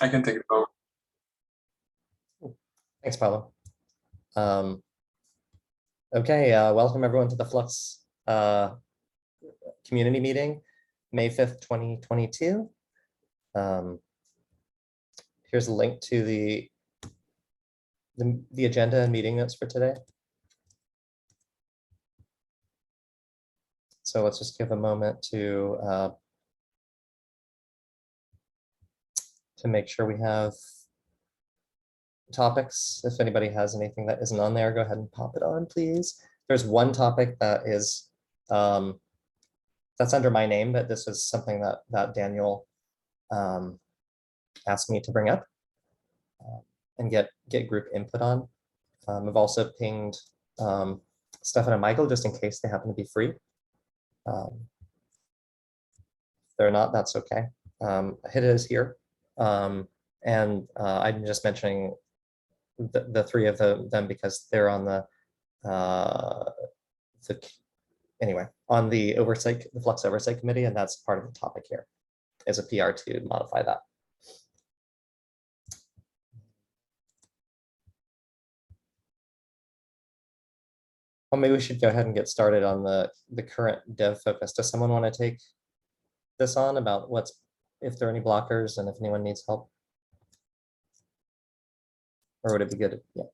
I can take it over. Thanks, Paolo. Okay, welcome everyone to the Flux community meeting, May 5th, 2022. Here's a link to the agenda and meeting notes for today. So let's just give a moment to make sure we have topics. If anybody has anything that isn't on there, go ahead and pop it on, please. There's one topic that is that's under my name, but this is something that Daniel asked me to bring up and get group input on. I've also pinged Stefan and Michael just in case they happen to be free. If they're not, that's okay. Hit is here. And I'm just mentioning the three of them because they're on the oversight, the Flux Oversight Committee, and that's part of the topic here, is a PR to modify that. Well, maybe we should go ahead and get started on the current dev focus. Does someone want to take this on about if there are any blockers and if anyone needs help? Or would it be good? Yeah.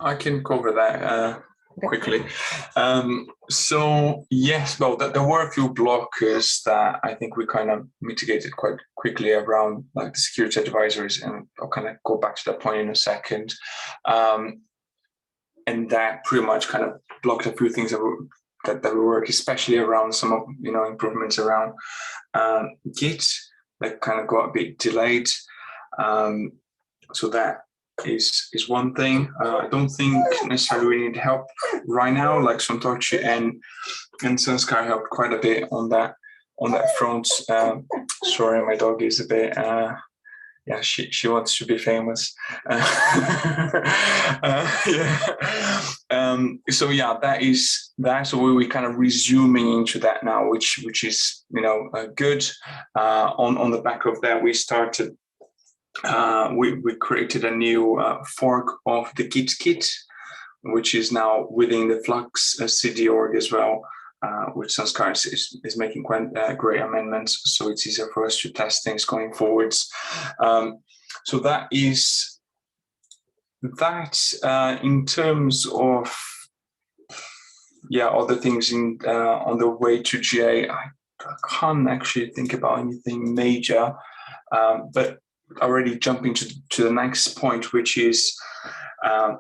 I can cover that quickly. So yes, well, there were a few blockers that I think we kind of mitigated quite quickly around like the security advisories, and I'll kind of go back to that point in a second. And that pretty much kind of blocked a few things that we work, especially around some of improvements around Git that kind of got a bit delayed. So that is one thing. I don't think necessarily we need help right now. Like Santoshi and Sanskar helped quite a bit on that front. Sorry, my dog is a bit. Yeah, she wants to be famous. So yeah, that's where we kind of resuming into that now, which is good. On the back of that, we started. We created a new fork of the Git kit, which is now within the Flux CD org as well, which Sanskar is making quite great amendments, so it's easier for us to test things going forwards. So that is that. In terms of other things on the way to GA, I can't actually think about anything major, but already jumping to the next point, which is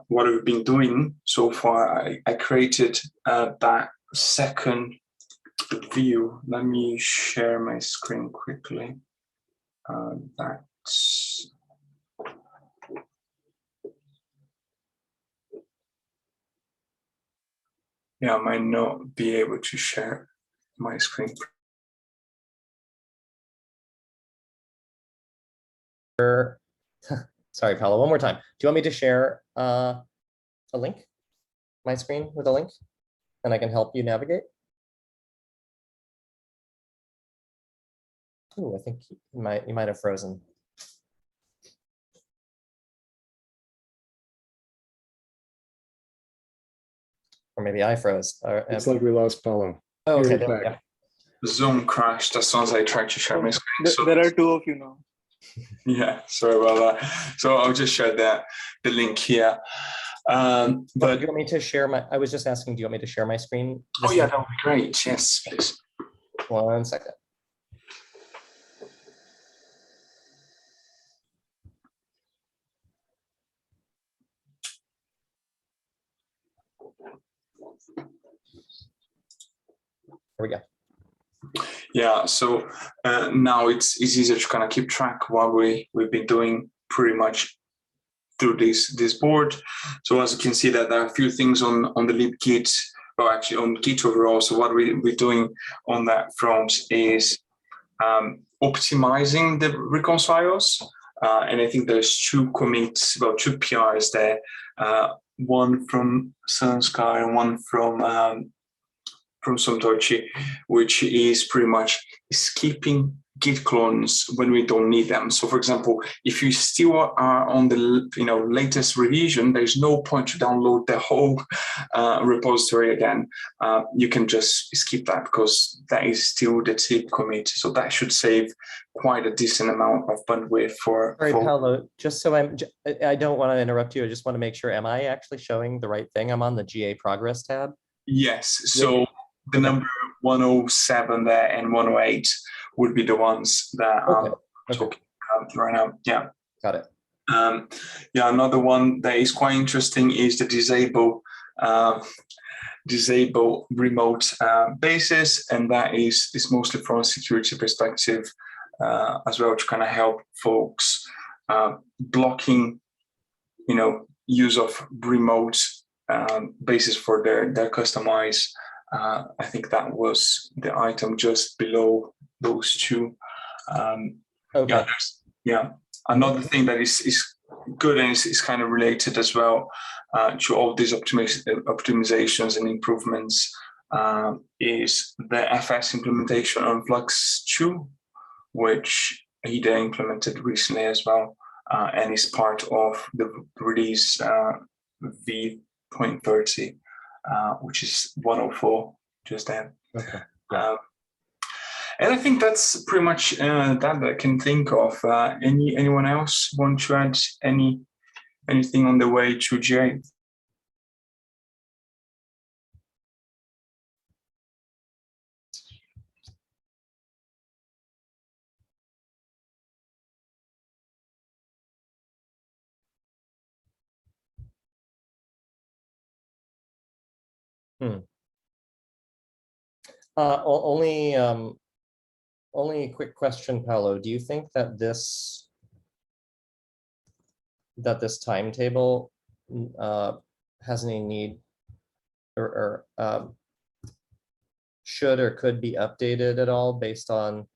what we've been doing so far. I created that second view. Let me share my screen quickly. I might not be able to share my screen. Sorry, Paolo, one more time. Do you want me to share a link, my screen with a link, and I can help you navigate? Oh, I think you might have frozen. Or maybe I froze. It's like we lost Paolo. Oh, okay, there we go. Zoom crashed as soon as I tried to share my screen. So there are two of you now. Yeah, sorry about that. So I'll just share the link here. But do you want me to share I was just asking, do you want me to share my screen? Oh yeah, that would be great. Yes, please. 1 second. Here we go. Yeah, so now it's easier to kind of keep track of what we've been doing pretty much through this board. So as you can see, that there are a few things on the libgit, or actually on Git overall. So what we're doing on that front is optimizing the reconciles. And I think there's two commits, well, two PRs there, one from Sanskar and one from Santoshi, which is pretty much skipping Git clones when we don't need them. So for example, if you still are on the latest revision, there's no point to download the whole repository again. You can just skip that because that is still the tip commit. So that should save quite a decent amount of bandwidth for. Sorry, Paolo, just so I don't want to interrupt you. I just want to make sure, am I actually showing the right thing? I'm on the GA progress tab. Yes. So the number 107 there and 108 would be the ones that I'm talking about right now. Yeah. Got it. Yeah, another one that is quite interesting is the disable remote basis, and that is mostly from a security perspective as well, to kind of help folks blocking, use of remote basis for their customized. I think that was the item just below those two. Yeah. Another thing that is good and is kind of related as well to all these optimizations and improvements is the FS implementation on Flux 2, which he implemented recently as well, and is part of the release V.30, which is 104 just then. Okay. Yeah. And I think that's pretty much that I can think of. Anyone else want to add anything on the way to GA? Only a quick question, Paolo. Do you think that this timetable has any need or should or could be updated at all based on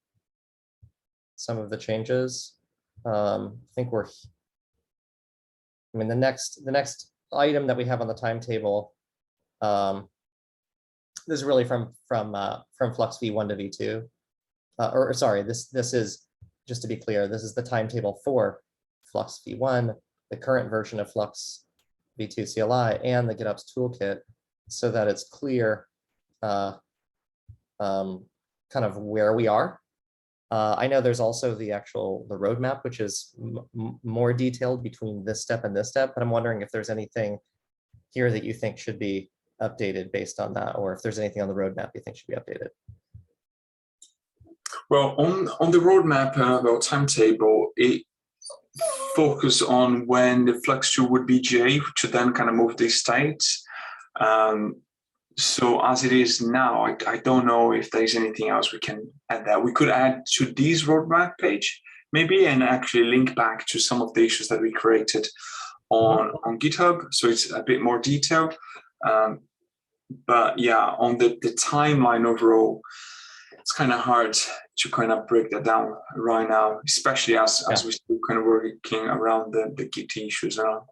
some of the changes? I think the next item that we have on the timetable, this is really from Flux V1 to V2. This is, just to be clear, this is the timetable for Flux V1, the current version of Flux V2 CLI, and the GitOps toolkit, so that it's clear kind of where we are. I know there's also the roadmap, which is more detailed between this step and this step, but I'm wondering if there's anything here that you think should be updated based on that, or if there's anything on the roadmap you think should be updated. Well, on the roadmap or timetable, it focus on when the Flux 2 would be GA to then kind of move these states. So as it is now, I don't know if there's anything else we can add that. We could add to this roadmap page maybe, and actually link back to some of the issues that we created on GitHub. So it's a bit more detailed. But yeah, on the timeline overall, it's kind of hard to kind of break that down right now, especially as we're still kind of working around the Git issues now.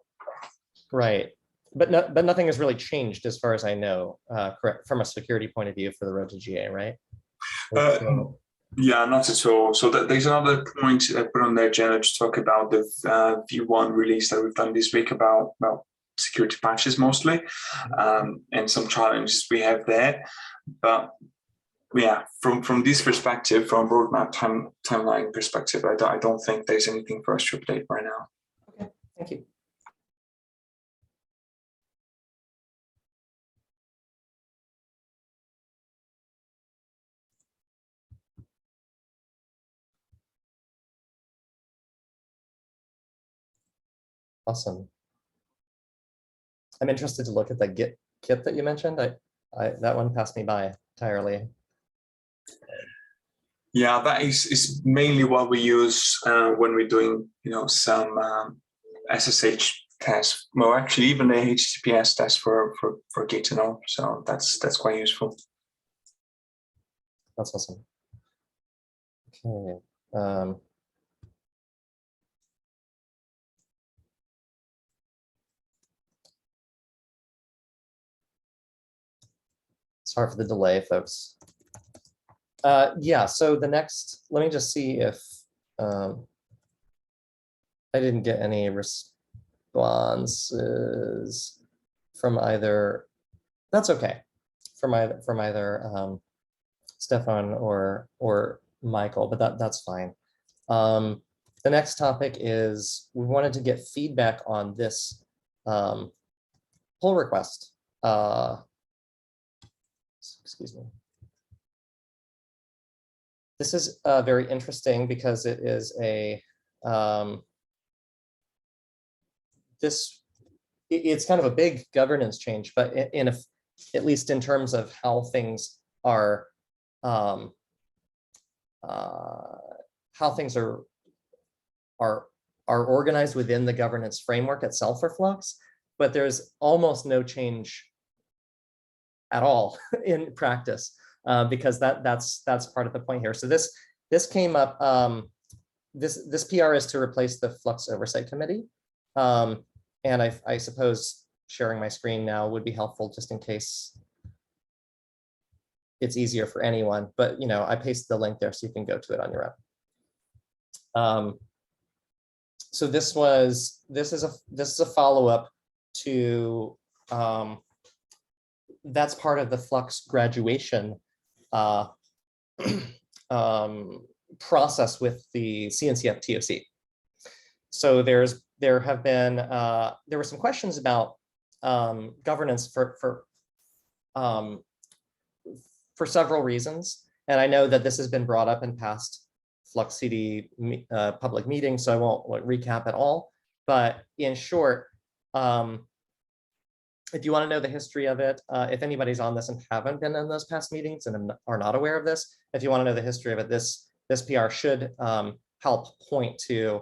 Right, but nothing has really changed as far as I know, correct, from a security point of view for the road to GA, right? Yeah, not at all. So there's another point I put on the agenda to talk about the V1 release that we've done this week about security patches mostly, and some challenges we have there. But yeah, from this perspective, from roadmap timeline perspective, I don't think there's anything for us to update right now. Okay, thank you. Awesome. I'm interested to look at the Git kit that you mentioned. That one passed me by entirely. Yeah, that is mainly what we use when we're doing some SSH tests. Well, actually, even the HTTPS test for Git and all. So that's quite useful. That's awesome. Okay. Sorry for the delay, folks. Yeah, so the next, let me just see if I didn't get any responses from either, that's okay, from either Stefan or Michael, but that's fine. The next topic is we wanted to get feedback on this pull request. Excuse me. This is very interesting because it is it's kind of a big governance change, but at least in terms of how things are organized within the governance framework itself for Flux, but there's almost no change at all in practice, because that's part of the point here. So this came up. This PR is to replace the Flux Oversight Committee, and I suppose sharing my screen now would be helpful just in case it's easier for anyone. But I pasted the link there so you can go to it on your own. So this is a follow-up to that's part of the Flux graduation process with the CNCF TOC. So there were some questions about governance for several reasons, and I know that this has been brought up in past Flux CD public meetings, so I won't recap it all. But in short, if you want to know the history of it, if anybody's on this and haven't been in those past meetings and are not aware of this, if you want to know the history of it, this PR should help point to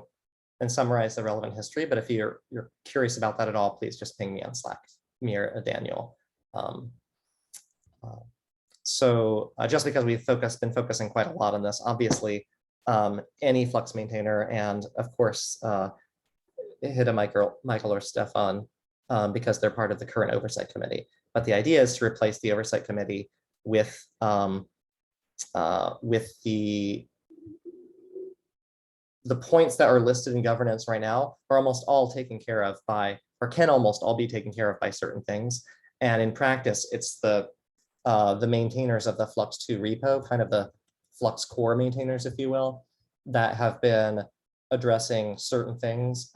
and summarize the relevant history. But if you're curious about that at all, please just ping me on Slack, me or Daniel. So just because we've been focusing quite a lot on this, obviously, any Flux maintainer, and of course, hit a Michael or Stefan, because they're part of the current oversight committee. But the idea is to replace the oversight committee with the points that are listed in governance right now are almost all taken care of by, or can almost all be taken care of by certain things. And in practice, it's the maintainers of the Flux 2 repo, kind of the Flux core maintainers, if you will, that have been addressing certain things,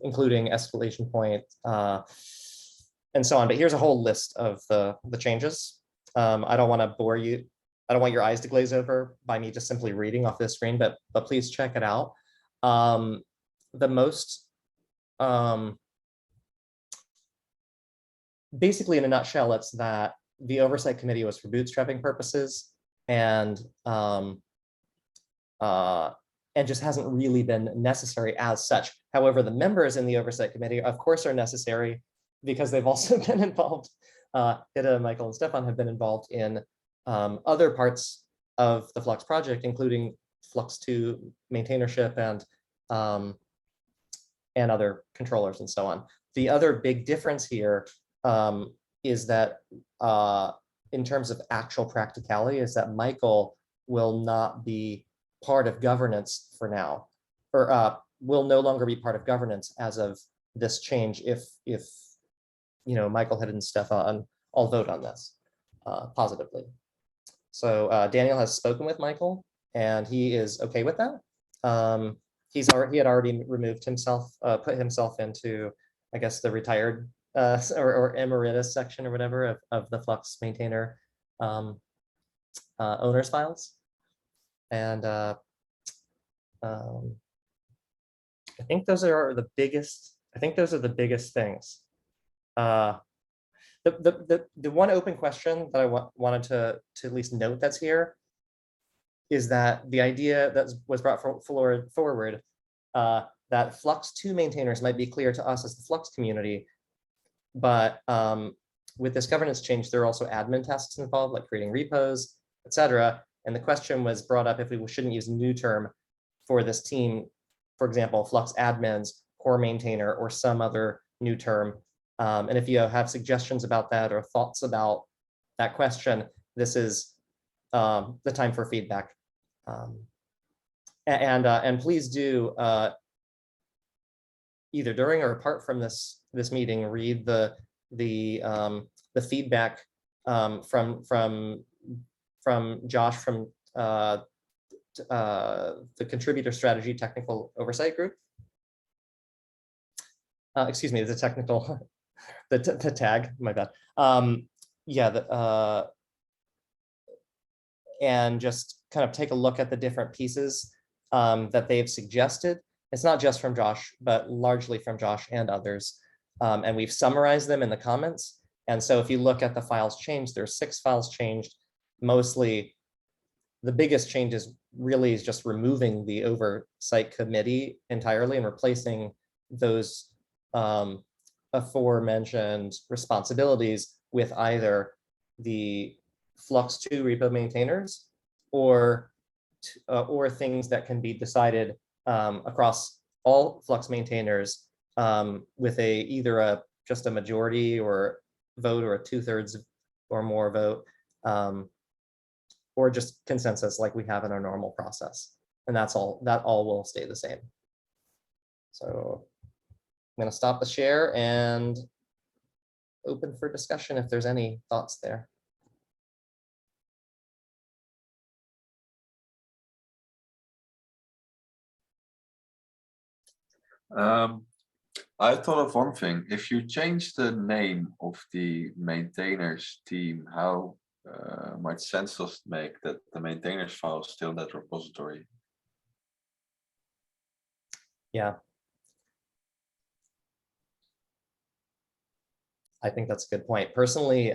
including escalation point and so on. But here's a whole list of the changes. I don't want to bore you. I don't want your eyes to glaze over by me just simply reading off this screen, but please check it out. Basically, in a nutshell, it's that the oversight committee was for bootstrapping purposes, and just hasn't really been necessary as such. However, the members in the oversight committee, of course, are necessary because they've also been involved. Ida, Michael, and Stefan have been involved in other parts of the Flux project, including Flux 2 maintainership and other controllers and so on. The other big difference here is that in terms of actual practicality, is that Michael will not be part of governance for now, or will no longer be part of governance as of this change if Michael and Stefan all vote on this positively. So Daniel has spoken with Michael, and he is okay with that. He had already removed himself, put himself into, I guess, the retired or emeritus section or whatever of the Flux maintainer owners files. And I think those are the biggest. I think those are the biggest things. The one open question that I wanted to at least note that's here is that the idea that was brought forward that Flux 2 maintainers might be clear to us as the Flux community, but with this governance change, there are also admin tasks involved, like creating repos, etc. And the question was brought up if we shouldn't use a new term for this team, for example, Flux admins, core maintainer, or some other new term. And if you have suggestions about that or thoughts about that question, this is the time for feedback. And please do either during or apart from this meeting, read the feedback from Josh from the Contributor Strategy Technical Oversight Group. Excuse me, the technical, the tag, my bad. Yeah, and just kind of take a look at the different pieces that they've suggested. It's not just from Josh, but largely from Josh and others. And we've summarized them in the comments. And so if you look at the files changed, there's 6 files changed. Mostly the biggest change is really just removing the oversight committee entirely and replacing those aforementioned responsibilities with either the Flux 2 repo maintainers or things that can be decided across all Flux maintainers with either just a majority or vote or a 2/3 or more vote, or just consensus like we have in our normal process. And that all will stay the same. So I'm going to stop the share and open for discussion if there's any thoughts there. I thought of one thing. If you change the name of the maintainers team, how much sense does it make that the maintainers file is still in that repository? Yeah. I think that's a good point. Personally,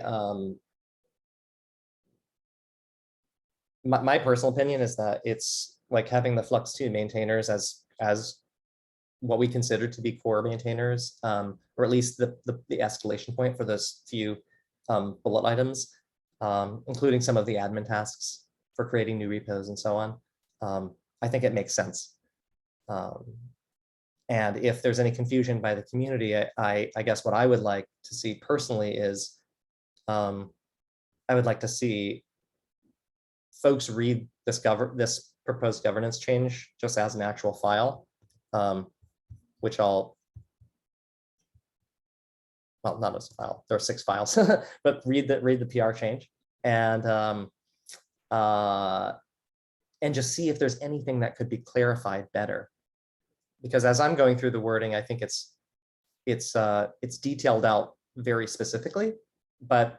my personal opinion is that it's like having the Flux 2 maintainers as what we consider to be core maintainers, or at least the escalation point for those few bullet items, including some of the admin tasks for creating new repos and so on. I think it makes sense. And if there's any confusion by the community, I guess what I would like to see personally is I would like to see folks read this proposed governance change just as an actual file, which well, not as a file, there are 6 files, but read the PR change and just see if there's anything that could be clarified better. Because as I'm going through the wording, I think it's detailed out very specifically, but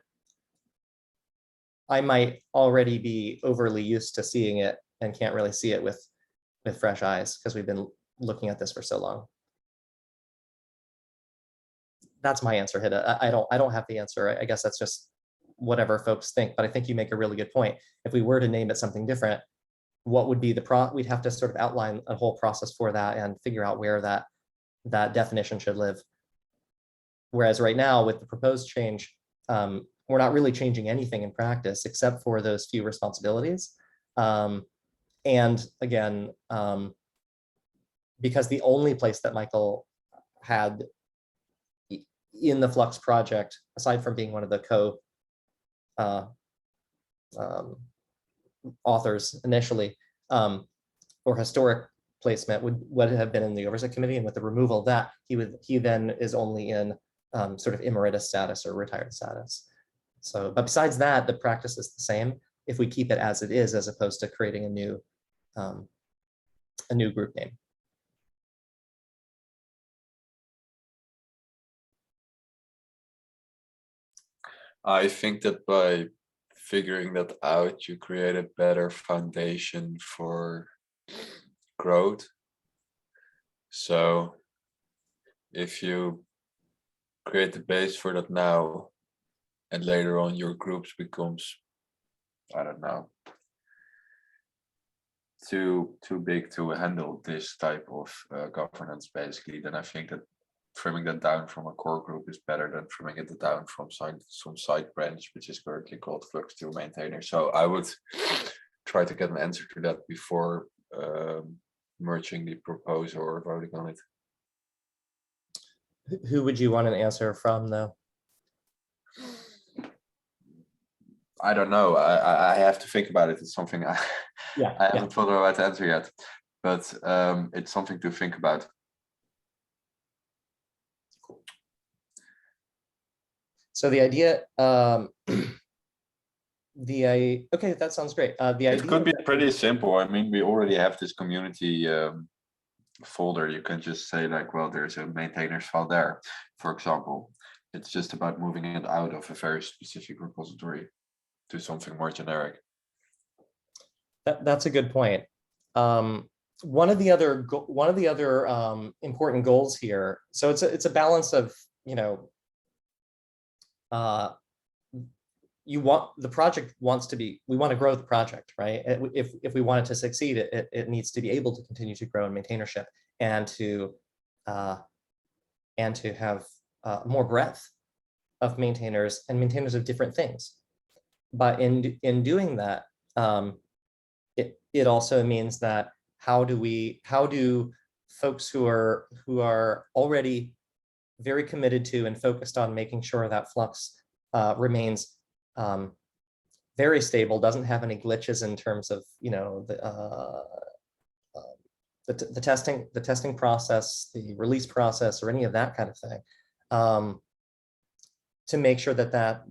I might already be overly used to seeing it and can't really see it with fresh eyes because we've been looking at this for so long. That's my answer, Hida. I don't have the answer. I guess that's just whatever folks think, but I think you make a really good point. If we were to name it something different, what would be we'd have to sort of outline a whole process for that and figure out where that definition should live. Whereas right now with the proposed change, we're not really changing anything in practice except for those few responsibilities. And again, because the only place that Michael had in the Flux project, aside from being one of the authors initially, or historic placement would have been in the oversight committee, and with the removal of that, he then is only in sort of emeritus status or retired status. So, but besides that, the practice is the same if we keep it as it is, as opposed to creating a new group name. I think that by figuring that out, you create a better foundation for growth. So if you create the base for that now, and later on your groups becomes, I don't know, too big to handle this type of governance, basically, then I think that trimming that down from a core group is better than trimming it down from some side branch, which is currently called Flux 2 maintainer. So I would try to get an answer to that before merging the proposal or voting on it. Who would you want an answer from, though? I don't know. I have to think about it. It's something I Yeah, haven't thought about the answer yet, but it's something to think about. So the idea, okay, that sounds great. The It idea could be that- pretty simple. I mean, we already have this community folder. You can just say like, well, there's a maintainers file there, for example. It's just about moving it out of a very specific repository to something more generic. That's a good point. One of the other important goals here. So it's a balance of, you know, the project wants to be, we want to grow the project, right? If we want it to succeed, it needs to be able to continue to grow in maintainership and to have more breadth of maintainers and maintainers of different things. But in doing that, it also means that how do folks who are already very committed to and focused on making sure that Flux remains very stable, doesn't have any glitches in terms of, you know, the testing process, the release process, or any of that kind of thing, to make sure that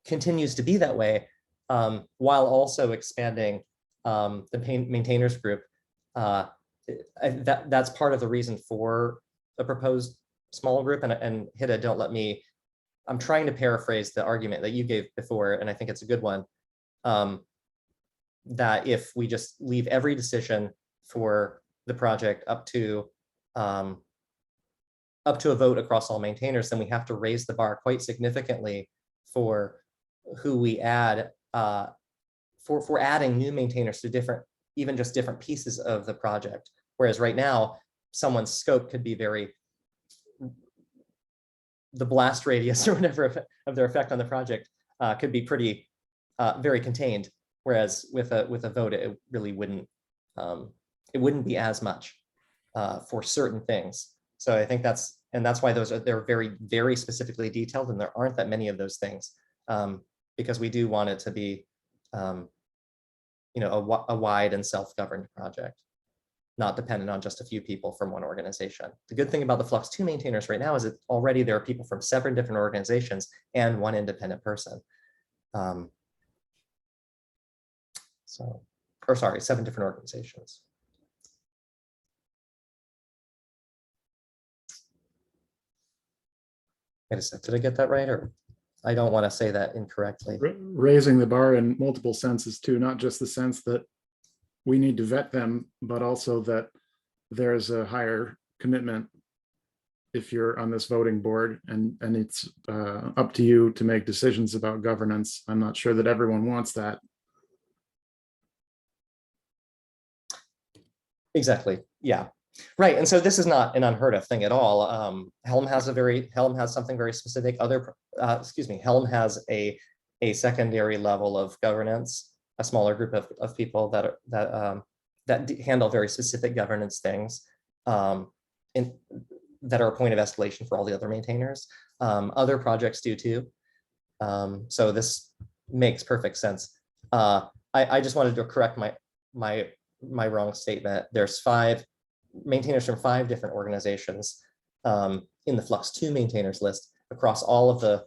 continues to be that way, while also expanding the maintainers group. That's part of the reason for the proposed small group. And Hida, don't let me, I'm trying to paraphrase the argument that you gave before, and I think it's a good one, that if we just leave every decision for the project up to a vote across all maintainers, then we have to raise the bar quite significantly for who we add, for adding new maintainers to different, even just different pieces of the project. Whereas right now, someone's scope could be very, the blast radius or whatever of their effect on the project could be pretty, very contained. Whereas with a vote, it really wouldn't be as much for certain things. So I think that's why they're very, very specifically detailed, and there aren't that many of those things, because we do want it to be, you know, a wide and self-governed project, not dependent on just a few people from one organization. The good thing about the Flux 2 maintainers right now is that already there are people from 7 different organizations and 1 independent person. Or sorry, 7 different organizations. Wait a sec, did I get that right? Or I don't want to say that incorrectly. Raising the bar in multiple senses too, not just the sense that we need to vet them, but also that there's a higher commitment if you're on this voting board, and it's up to you to make decisions about governance. I'm not sure that everyone wants that. Exactly. Yeah, right. And so this is not an unheard of thing at all. Helm has something very specific. Helm has a secondary level of governance, a smaller group of people that handle very specific governance things, that are a point of escalation for all the other maintainers. Other projects do too. So this makes perfect sense. I just wanted to correct my wrong statement. There's 5 maintainers from 5 different organizations in the Flux 2 maintainers list across all of the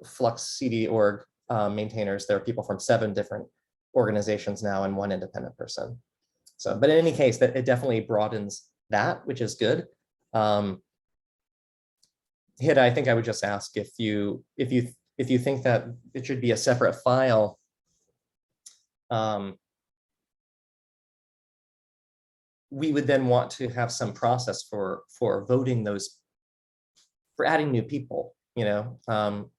Flux CD org maintainers. There are people from 7 different organizations now and 1 independent person. So, but in any case, that it definitely broadens that, which is good. Hida, I think I would just ask if you think that it should be a separate file. We would then want to have some process for voting those, for adding new people, you know,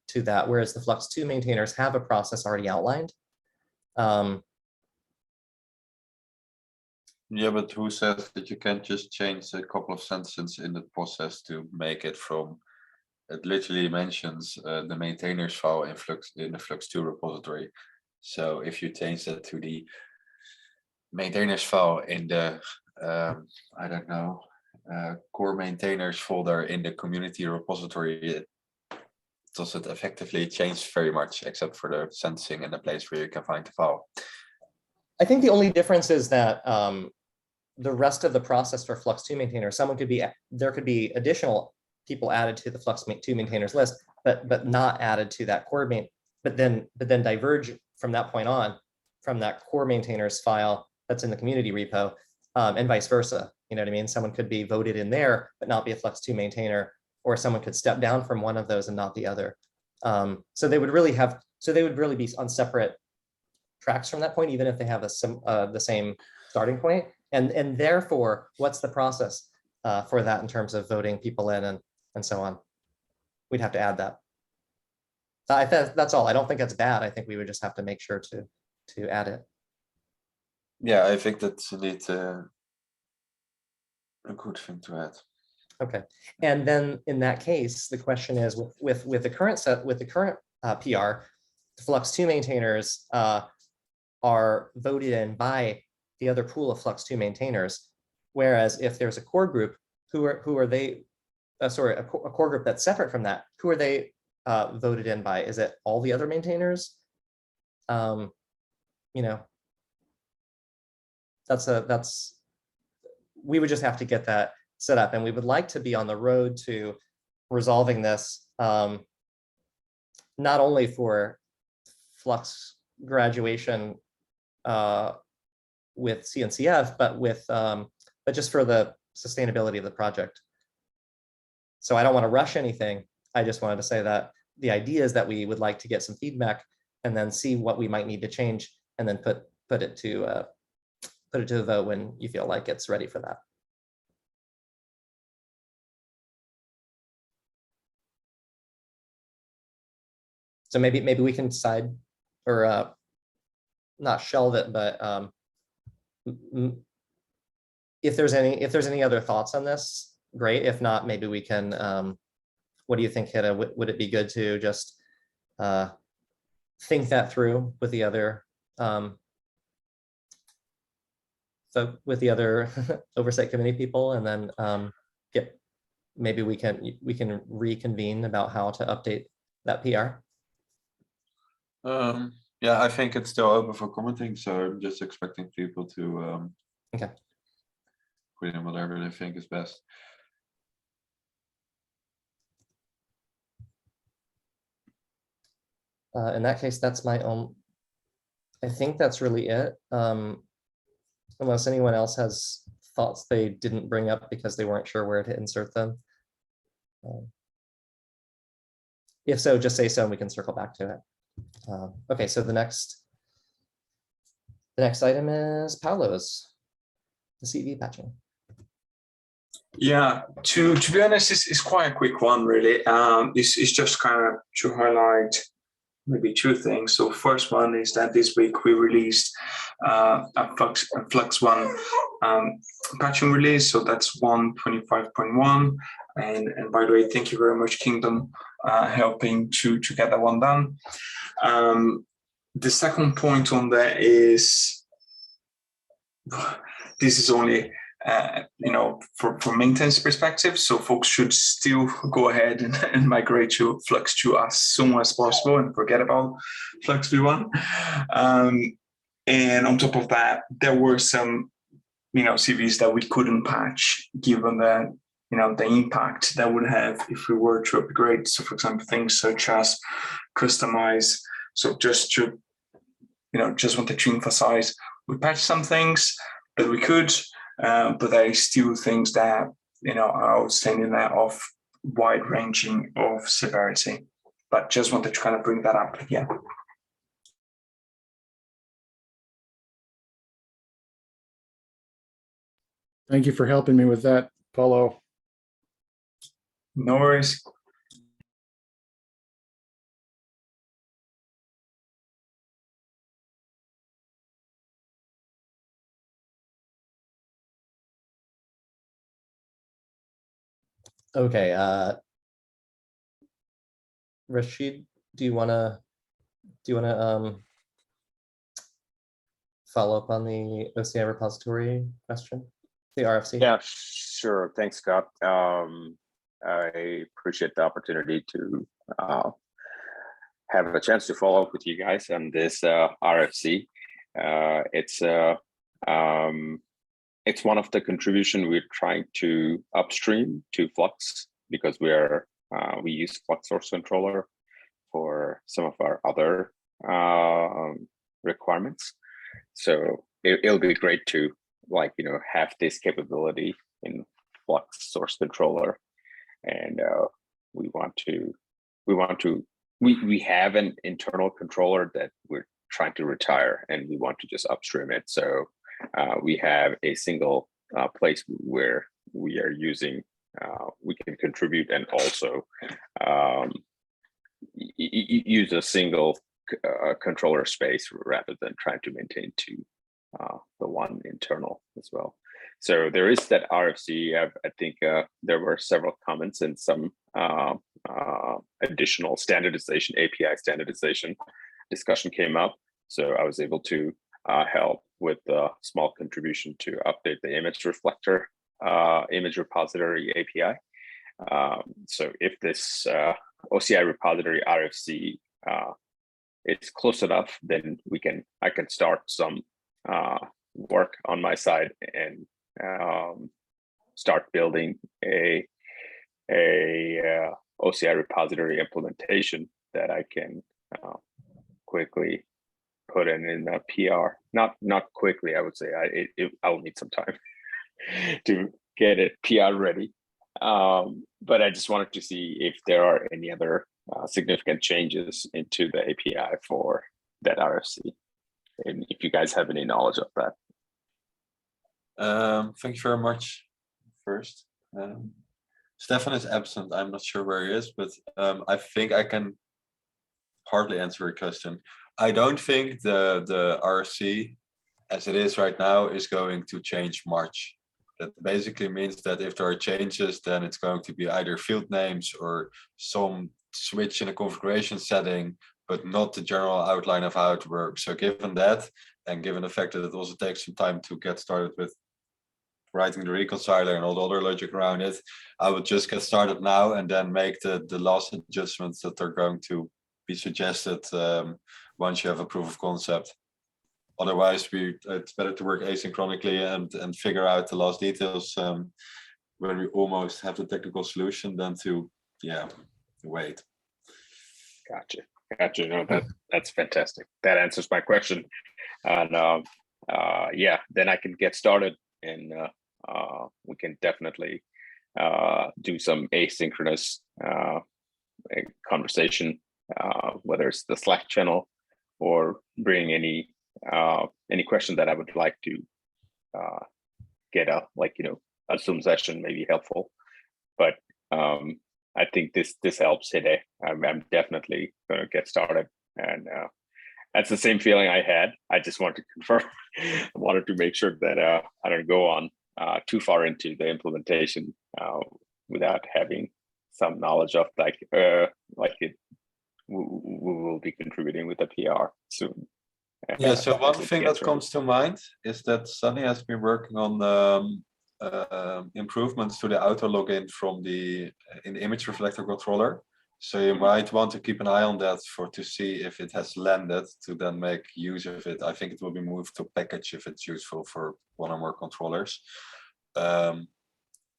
to that, whereas the Flux 2 maintainers have a process already outlined. Yeah, but who says that you can't just change a couple of sentences in the process to make it from, it literally mentions the maintainers file in the Flux 2 repository. So if you change that to the maintainers file in the I don't know, core maintainers folder in the community repository, does it effectively change very much, except for the sensing and the place where you can find the file? I think the only difference is that the rest of the process for Flux 2 maintainers, there could be additional people added to the Flux 2 maintainers list, but not added to that core main, but then diverge from that point on from that core maintainers file that's in the community repo, and vice versa. You know what I mean? Someone could be voted in there, but not be a Flux 2 maintainer, or someone could step down from one of those and not the other. So they would really be on separate tracks from that point, even if they have the same starting point. And therefore, what's the process for that in terms of voting people in and so on? We'd have to add that. That's all. I don't think that's bad. I think we would just have to make sure to add it. Yeah, I think that's indeed a good thing to add. Okay, and then in that case, the question is with the current PR, the Flux 2 maintainers are voted in by the other pool of Flux 2 maintainers, whereas if there's a core group, who are they? Sorry, a core group that's separate from that. Who are they voted in by? Is it all the other maintainers? You know, we would just have to get that set up, and we would like to be on the road to resolving this, not only for Flux graduation with CNCF, but just for the sustainability of the project. So I don't want to rush anything. I just wanted to say that the idea is that we would like to get some feedback and then see what we might need to change, and then put it to a vote when you feel like it's ready for that. So maybe we can decide, or not shelve it, but if there's any other thoughts on this, great. If not, maybe we can. What do you think, Hida? Would it be good to just think that through with the other oversight committee people, and then maybe we can reconvene about how to update that PR? Yeah, I think it's still open for commenting, so I'm just expecting people to Okay. put in whatever they think is best. In that case, that's my own. I think that's really it. Unless anyone else has thoughts they didn't bring up because they weren't sure where to insert them. If so, just say so and we can circle back to it. Okay, so the next item is Paolo's, the CV patching. Yeah, to be honest, it's quite a quick one, really. It's just kind of to highlight maybe two things. So first one is that this week we released a Flux 1 patching release. So that's 1.25.1. And by the way, thank you very much, Kingdom, helping to get that one done. The second point on there is this is only from maintenance perspective, so folks should still go ahead and migrate to Flux 2 as soon as possible and forget about Flux V1. And on top of that, there were some CVs that we couldn't patch given the the impact that would have if we were to upgrade. So for example, things such as customize. So just wanted to emphasize, we patched some things that we could, but there are still things that are outstanding there of wide ranging of severity. But just wanted to kind of bring that up again. Thank you for helping me with that, Paulo. No worries. Okay, Rashid, do you wanna follow up on the OCI repository question, the RFC? Yeah, sure. Thanks, Scott. I appreciate the opportunity to have a chance to follow up with you guys on this RFC. It's one of the contribution we're trying to upstream to Flux, because we use Flux Source Controller for some of our other requirements. So it'll be great to have this capability in Flux Source Controller, and we have an internal controller that we're trying to retire, and we want to just upstream it. So we have a single place where we are using, we can contribute and also use a single controller space rather than trying to maintain the one internal as well. So there is that RFC. I think there were several comments and some additional standardization, API standardization discussion came up. So I was able to help with a small contribution to update the image reflector, image repository API. So if this OCI repository RFC is close enough, then I can start some work on my side and start building a OCI repository implementation that I can quickly put in a PR. Not quickly, I would say. I'll need some time to get it PR ready. But I just wanted to see if there are any other significant changes into the API for that RFC, and if you guys have any knowledge of that. Thank you very much. First, Stefan is absent. I'm not sure where he is, but I think I can partly answer your question. I don't think the RFC as it is right now is going to change much. That basically means that if there are changes, then it's going to be either field names or some switch in a configuration setting, but not the general outline of how it works. So given that, and given the fact that it also takes some time to get started with writing the reconciler and all the other logic around it, I would just get started now and then make the last adjustments that are going to be suggested once you have a proof of concept. Otherwise, it's better to work asynchronically and figure out the last details when we almost have the technical solution than to wait. Gotcha. No, that's fantastic. That answers my question. And then I can get started, and we can definitely do some asynchronous conversation, whether it's the Slack channel or bring any question that I would like to get a Zoom session may be helpful. But I think this helps Hide. I'm definitely going to get started, and that's the same feeling I had. I just wanted to confirm. I wanted to make sure that I don't go on too far into the implementation without having some knowledge of we will be contributing with the PR soon. Yeah, so one thing that comes to mind is that Sunny has been working on improvements to the auto login from in the image reflector controller. So you might want to keep an eye on that to see if it has landed, to then make use of it. I think it will be moved to package if it's useful for one or more controllers, so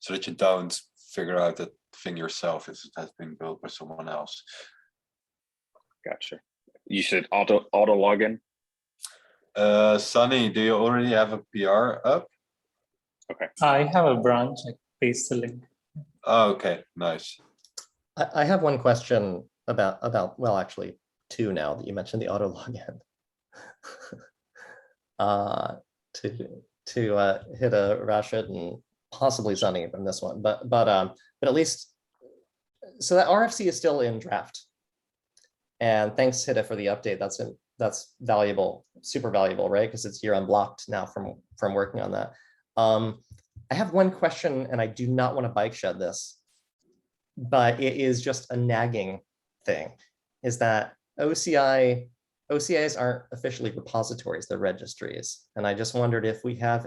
that you don't figure out that thing yourself if it has been built by someone else. Gotcha. You said auto login? Sunny, do you already have a PR up? Okay. I have a branch. I paste the link. Oh, okay, nice. I have one question about well, actually two now that you mentioned the auto login. to hit a Rashid and possibly Sunny from this one, but at least, so that RFC is still in draft. And thanks, Hida, for the update. That's valuable, super valuable, right? Because you're unblocked now from working on that. I have one question, and I do not want to bike shed this, but it is just a nagging thing, is that OCIs aren't officially repositories, they're registries. And I just wondered if we have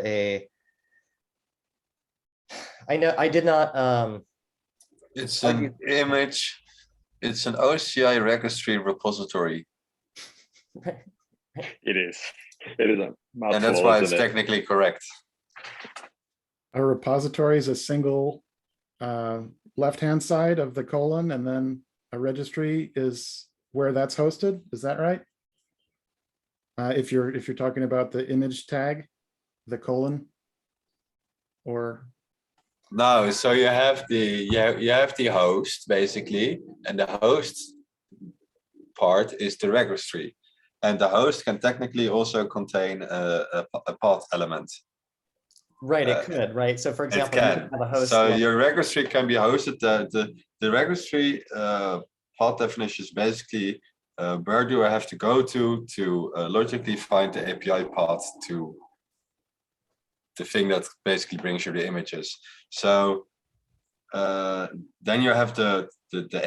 I know I did not. It's an image It's an OCI registry repository, It is. It is a mouthful, and that's why it's isn't it? technically correct. A repository is a single left-hand side of the colon, and then a registry is where that's hosted. Is that right? If you're talking about the image tag, the colon, or No, so you have the host basically, and the host part is the registry, and the host can technically also contain a path element. Right, it Uh, could, right? So for It example, you could can. have a host So like- your registry can be hosted. The registry path definition is basically where do I have to go to logically find the API path to the thing that basically brings you the images. So then you have the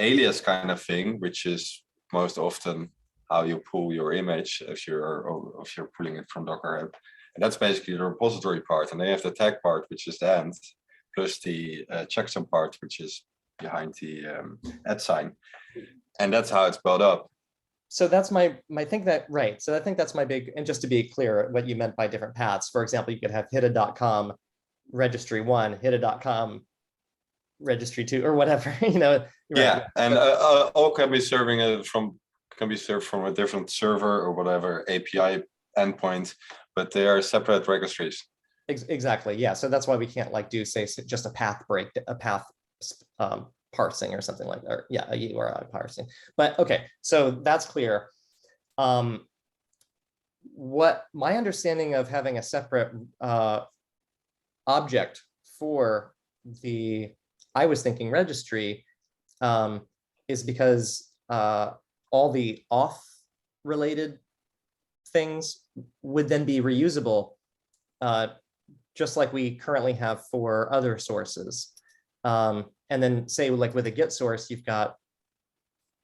alias kind of thing, which is most often how you pull your image if you're pulling it from Docker app. And that's basically the repository part. And then you have the tag part, which is the end, plus the checksum part, which is behind the @ sign. And that's how it's built up. So that's my think that, right. So I think that's my big, and just to be clear, what you meant by different paths. For example, you could have hita.com registry 1, hita.com registry 2, or whatever, you know. Yeah, right. and all can be served from a different server or whatever API endpoint, but they are separate registries. Exactly. Yeah. So that's why we can't like do say just a path parsing or something like that. Or, yeah, a URI parsing. But okay, so that's clear. What my understanding of having a separate object for the, I was thinking registry, is because all the auth related things would then be reusable, just like we currently have for other sources. And then say like with a Git source, you've got,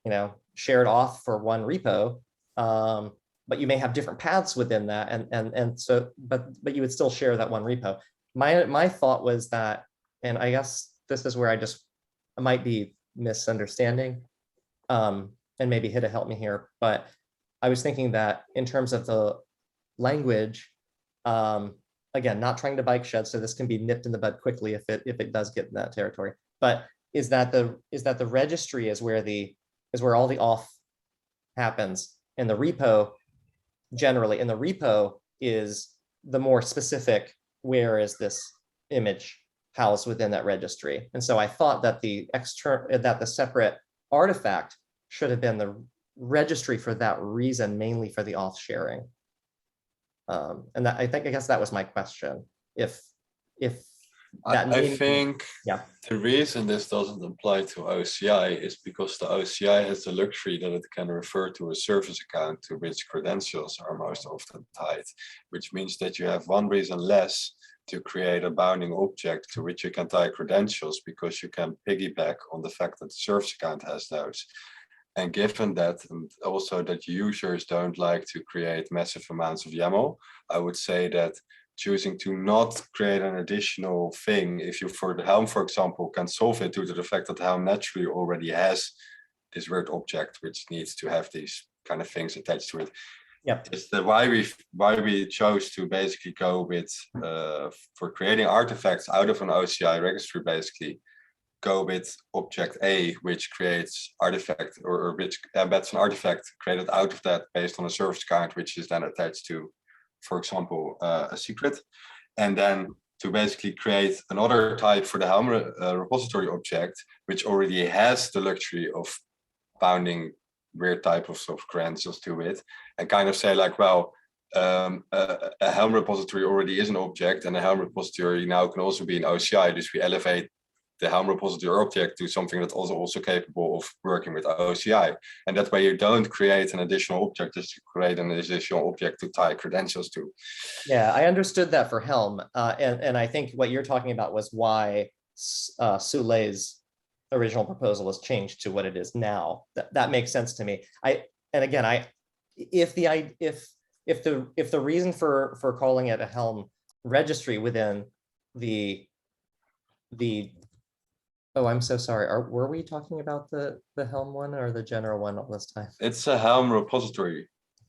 you know, shared auth for one repo, but you may have different paths within that. And so, but you would still share that one repo. My thought was that, and I guess this is where I might be misunderstanding, and maybe Hita help me here, but I was thinking that in terms of the language, again, not trying to bike shed, so this can be nipped in the bud quickly if it does get in that territory. But is that the registry is where all the auth happens, and the repo generally, and the repo is the more specific, where is this image housed within that registry. And so I thought that the separate artifact should have been the registry for that reason, mainly for the auth sharing. And that, I guess that was my question. If that I think yeah. the reason this doesn't apply to OCI is because the OCI has the luxury that it can refer to a service account to which credentials are most often tied, which means that you have one reason less to create a bounding object to which you can tie credentials, because you can piggyback on the fact that the service account has those. And given that, and also that users don't like to create massive amounts of YAML, I would say that choosing to not create an additional thing, if you for the Helm, for example, can solve it due to the fact that Helm naturally already has this weird object which needs to have these kind of things attached to it. Yep. It's the why we chose to basically go with for creating artifacts out of an OCI registry, basically go with object A, which creates artifact or which embeds an artifact created out of that based on a service account, which is then attached to, for example, a secret. And then to basically create another type for the Helm repository object, which already has the luxury of bounding weird type of credentials to it, and kind of say like, well, a Helm repository already is an object, and a Helm repository now can also be an OCI. Dus we elevate the Helm repository object to something that's also capable of working with OCI. And that way you don't create an additional object, just to create an additional object to tie credentials to. Yeah, I understood that for Helm. And I think what you're talking about was why Soule's original proposal was changed to what it is now. That makes sense to me. If the reason for calling it a Helm registry within the Oh, I'm so sorry. Were we talking about the Helm one or the general one all this time? It's a Helm repository,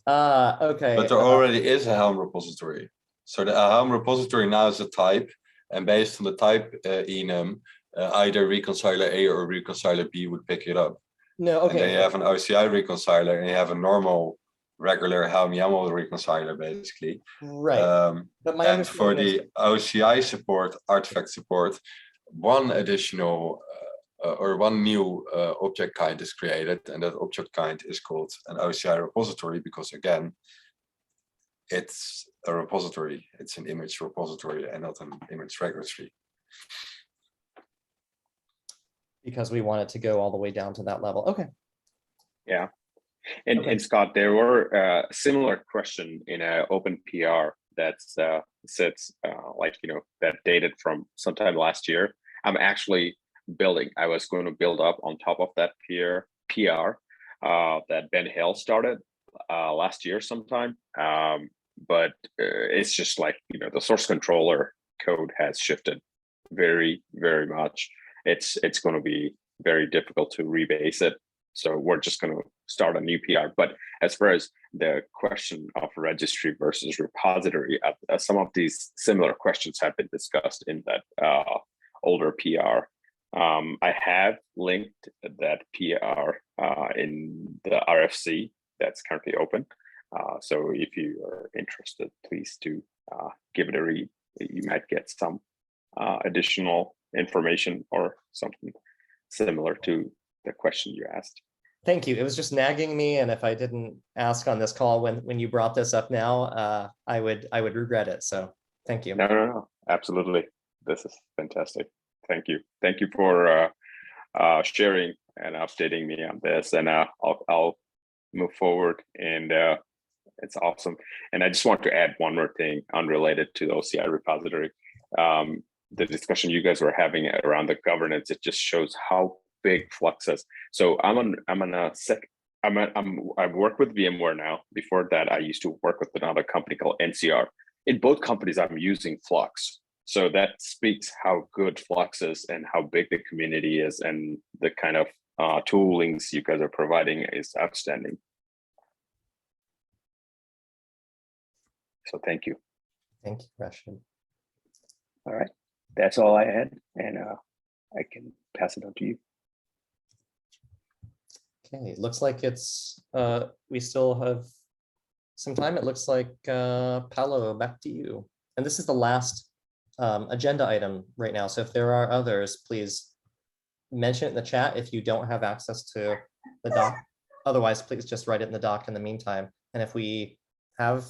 Okay. but there already is a Helm repository. So the Helm repository now is a type, and based on the type enum, either reconciler A or reconciler B would pick it up. No, And then you okay. have an OCI reconciler, and you have a normal, regular Helm YAML reconciler, basically. Right. But my And for understanding the is, OCI support, artifact support, one additional or one new object kind is created, and that object kind is called an OCI repository because, again, it's a repository. It's an image repository and not an image registry. because we want it to go all the way down to that level. Okay. Yeah. And, Okay. and Scott, there were a similar question in an open PR that's sits that dated from sometime last year. I'm actually building. I was going to build up on top of that PR that Ben Hill started last year sometime. But it's just like, the source controller code has shifted very, very much. It's going to be very difficult to rebase it. So we're just going to start a new PR. But as far as the question of registry versus repository, some of these similar questions have been discussed in that older PR. I have linked that PR in the RFC that's currently open. So if you are interested, please do give it a read. You might get some additional information or something similar to the question you asked. Thank you. It was just nagging me, and if I didn't ask on this call when you brought this up now, I would regret it. So thank you. No, absolutely. This is fantastic. Thank you. Thank you for sharing and updating me on this, and I'll move forward. And it's awesome. And I just want to add one more thing unrelated to the OCI repository. The discussion you guys were having around the governance, it just shows how big Flux is. So I work with VMware now. Before that, I used to work with another company called NCR. In both companies, I'm using Flux. So that speaks how good Flux is and how big the community is, and the kind of toolings you guys are providing is outstanding. So thank you. Thank you, Rashid. All right, that's all I had, and I can pass it on to you. Okay, it looks like it's we still have some time. It looks like Paolo, back to you. And this is the last agenda item right now. So if there are others, please mention it in the chat if you don't have access to the doc. Otherwise, please just write it in the doc in the meantime. And if we have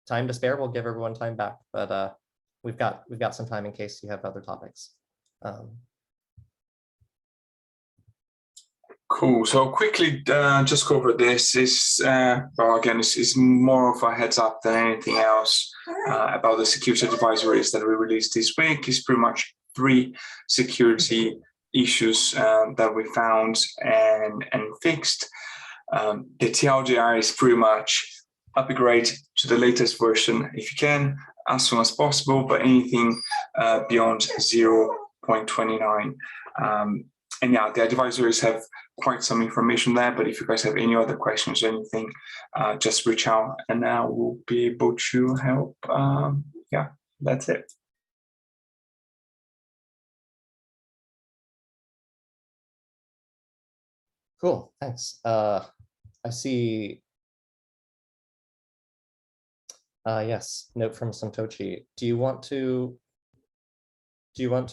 time to spare, we'll give everyone time back. But we've got some time in case you have other topics. Cool. So quickly, just go over this. Well, again, it's more of a heads up than anything else about the security advisories that we released this week. It's pretty much 3 security issues that we found and fixed. The TLDR is pretty much upgrade to the latest version if you can, as soon as possible, but anything beyond 0.29. And yeah, the advisories have quite some information there, but if you guys have any other questions or anything, just reach out and we'll be able to help. Yeah, that's it. Cool, thanks. I see. Yes, note from Santochi. Do you want to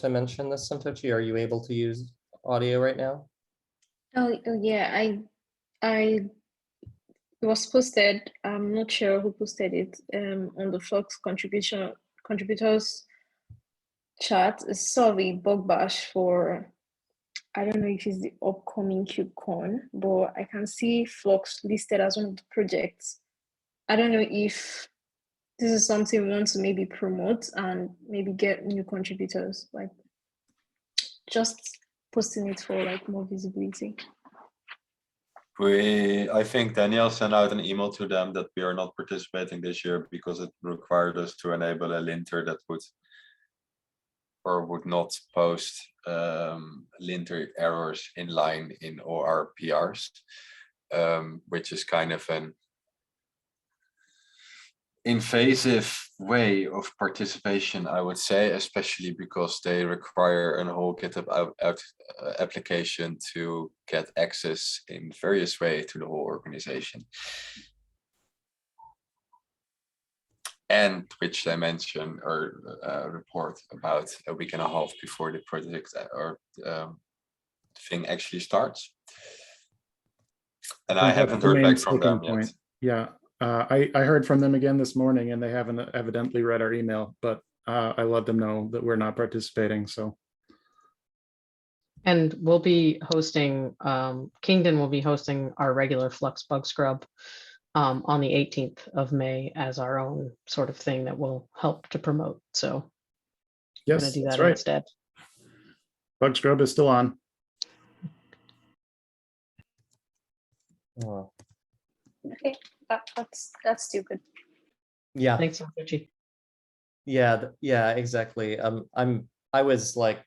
mention this, Santochi? Are you able to use audio right now? Oh yeah, it was posted. I'm not sure who posted it on the Flux contributors chat. It's sort of a bug bash for, I don't know if it's the upcoming KubeCon, but I can see Flux listed as one of the projects. I don't know if this is something we want to maybe promote and maybe get new contributors, like just posting it for like more visibility. I think Danielle sent out an email to them that we are not participating this year because it required us to enable a linter that would or would not post linter errors inline in OR PRs, which is kind of an invasive way of participation, I would say, especially because they require a whole GitHub application to get access in various ways to the whole organization. And which they mention or report about a week and a half before the project or thing actually starts. And I haven't heard back from them yet. Yeah, I heard from them again this morning, and they haven't evidently read our email, but I let them know that we're not participating, so. And we'll be hosting, Kingdon will be hosting our regular Flux Bug Scrub on the 18th of May as our own sort of thing that will help to promote. So we're gonna Yes, do that's that right. instead. Bug Scrub is still on. Oh, Okay, that's stupid. yeah. Thanks, Richie. Yeah, yeah, exactly. I was like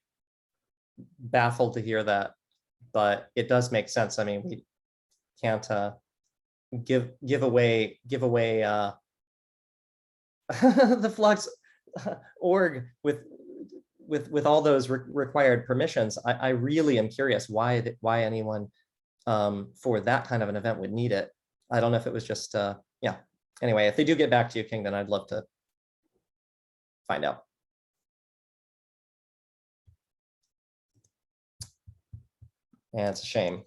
baffled to hear that, but it does make sense. I mean, we can't give away the Flux org with all those required permissions. I really am curious why anyone for that kind of an event would need it. I don't know if it was just yeah. Anyway, if they do get back to you, Kingdon, I'd love to find out. And it's a shame.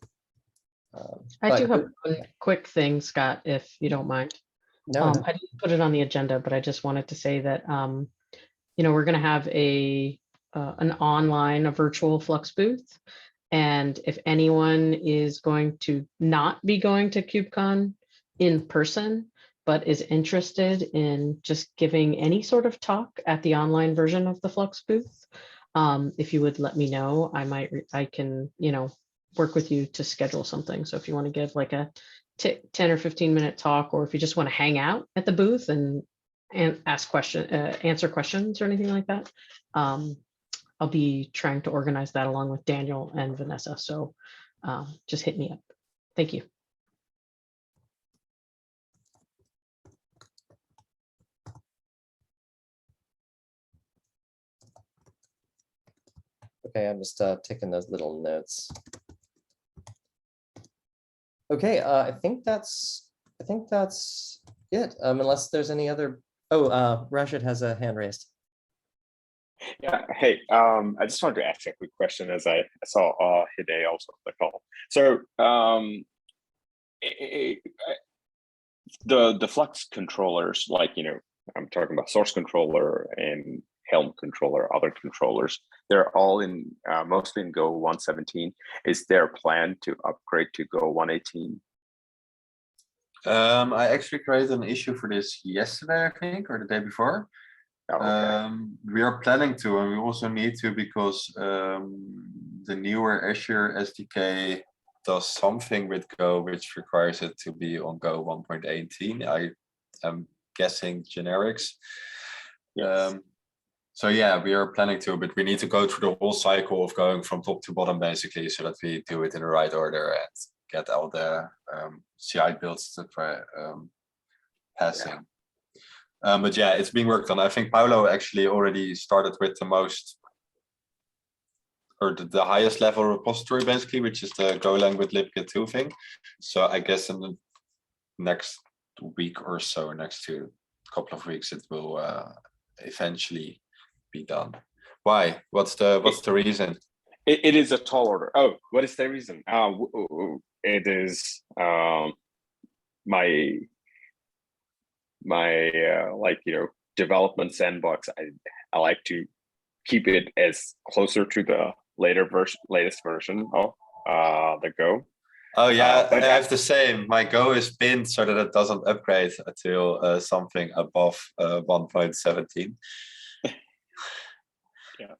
I do but- have one quick thing, Scott, if you don't mind. No, no. I didn't put it on the agenda, but I just wanted to say that, you know, we're going to have an online, a virtual Flux booth. And if anyone is going to not be going to KubeCon in person, but is interested in just giving any sort of talk at the online version of the Flux booth, if you would let me know, I can, you know, work with you to schedule something. So if you want to give like a 10 or 15-minute talk, or if you just want to hang out at the booth and answer questions or anything like that, I'll be trying to organize that along with Daniel and Vanessa. So just hit me up. Thank you. Okay, I'm just taking those little notes. Okay, I think that's it. Unless there's any other. Oh, Rashid has a hand raised. Yeah, hey, I just wanted to ask a quick question as I saw Hide also on the call. So the Flux controllers, like, you know, I'm talking about source controller and Helm controller, other controllers, they're all in mostly in Go 117. Is there a plan to upgrade to Go 118? I actually created an issue for this yesterday, I think, or the day before. Oh, okay. We are planning to, and we also need to, because the newer Azure SDK does something with Go which requires it to be on Go 1.18. I am guessing generics. Yes. So yeah, we are planning to, but we need to go through the whole cycle of going from top to bottom, basically, so that we do it in the right order and get all the CI builds that we're passing. Yeah. But yeah, it's being worked on. I think Paulo actually already started with the most, or the highest level repository, basically, which is the Golang with libgit2 thing. So I guess in the next week or so, next couple of weeks, it will eventually be done. Why? What's the reason? It is a tall order. Oh, what is the reason? It is my like, you know, development sandbox. I like to keep it as closer to the latest version of the Go. Oh yeah, I have the same. My Go is pinned so that it doesn't upgrade until something above 1.17. Yeah.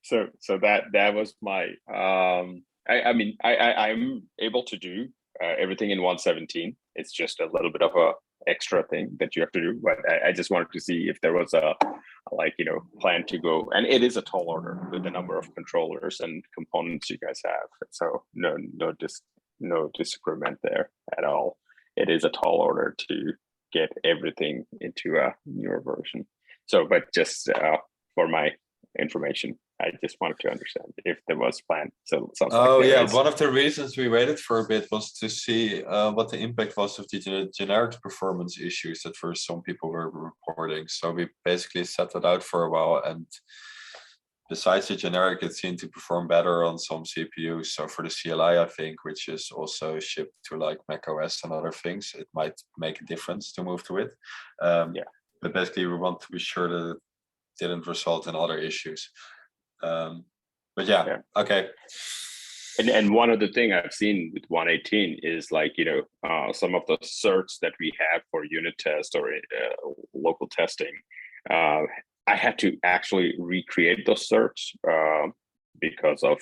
So that was my I mean I'm able to do everything in 117. It's just a little bit of extra thing that you have to do. But I just wanted to see if there was a plan to go, and it is a tall order with the number of controllers and components you guys have. So no disagreement there at all. It is a tall order to get everything into a newer version. So, but just for my information, I just wanted to understand if there was plan. So it sounds like there is. One of the reasons we waited for a bit was to see what the impact was of the generic performance issues that first some people were reporting. So we basically set that out for a while, and besides the generic, it seemed to perform better on some CPUs. So for the CLI, I think, which is also shipped to like Mac OS and other things, it might make a difference to move to it. But basically, we want to be sure that it didn't result in other issues. Okay. And one other thing I've seen with 118 is some of the certs that we have for unit test or local testing. I had to actually recreate those certs because of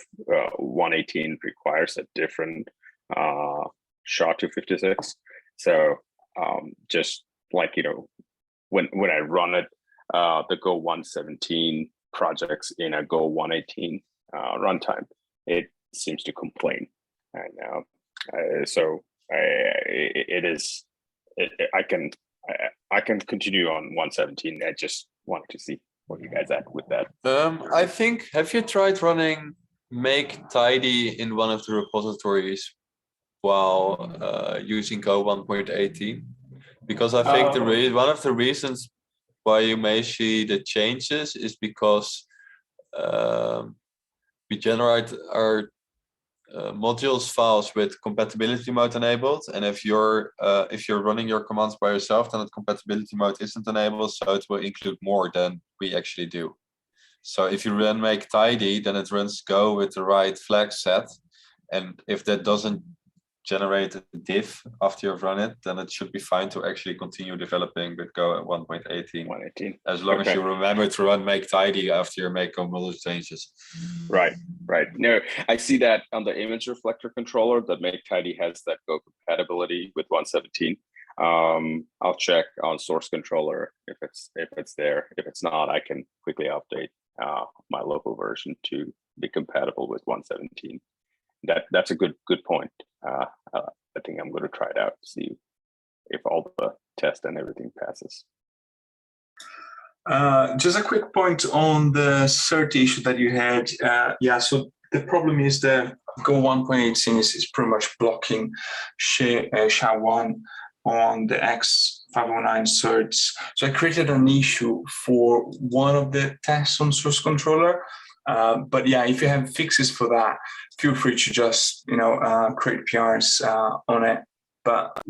118 requires a different SHA-256. So just when I run it, the Go 117 projects in a Go 118 runtime, it seems to complain. And I can continue on 117. I just wanted to see what you guys at with that. I think, have you tried running make tidy in one of the repositories while using Go 1.18? Because I think one of the reasons why you may see the changes is because we generate our modules files with compatibility mode enabled, and if you're running your commands by yourself, then the compatibility mode isn't enabled, so it will include more than we actually do. So if you run make tidy, then it runs Go with the right flag set, and if that doesn't generate a diff after you've run it, then it should be fine to actually continue developing with Go at 1.18. As long as you remember to run make tidy after your make Go model changes. Right. No, I see that on the image reflector controller, that make tidy has that Go compatibility with 117. I'll check on source controller if it's there. If it's not, I can quickly update my local version to be compatible with 117. That's a good point. I think I'm going to try it out, see if all the test and everything passes. Just a quick point on the cert issue that you had. So the problem is that Go 1.18 is pretty much blocking SHA-1 on the X509 certs. So I created an issue for one of the tests on source controller. But if you have fixes for that, feel free to just create PRs on it. But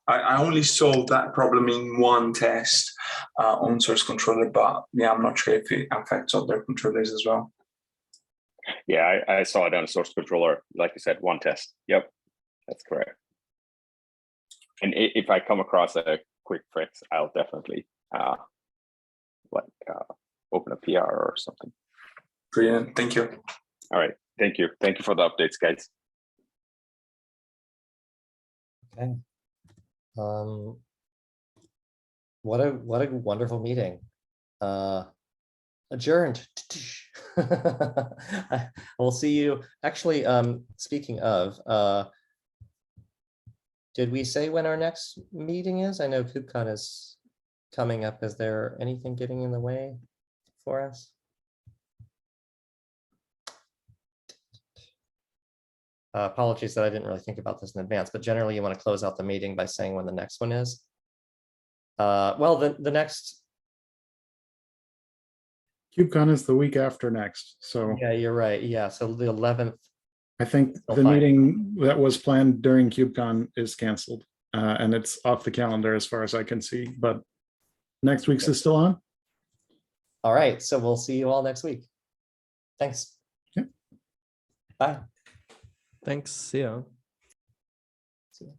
I only solved that problem in one test on source controller. But I'm not sure if it affects other controllers as well. Yeah, I saw it on a source controller. Like you said, one test. Yep, that's correct. And if I come across a quick fix, I'll definitely open a PR or something. Brilliant. Thank you. All right. Thank you. Thank you for the updates, guys. Okay. What a wonderful meeting. Adjourned. We'll see you. Actually, speaking of, did we say when our next meeting is? I know KubeCon is coming up. Is there anything getting in the way for us? Apologies that I didn't really think about this in advance, but generally you want to close out the meeting by saying when the next one is. Well, the next. KubeCon is the week after next, so. Yeah, you're right. Yeah, so the 11th. I think the meeting that was planned during KubeCon is canceled, and it's off the calendar as far as I can see, but next week's is still on. All right, so we'll see you all next week. Thanks. Yep. Bye. Thanks. See ya. See ya.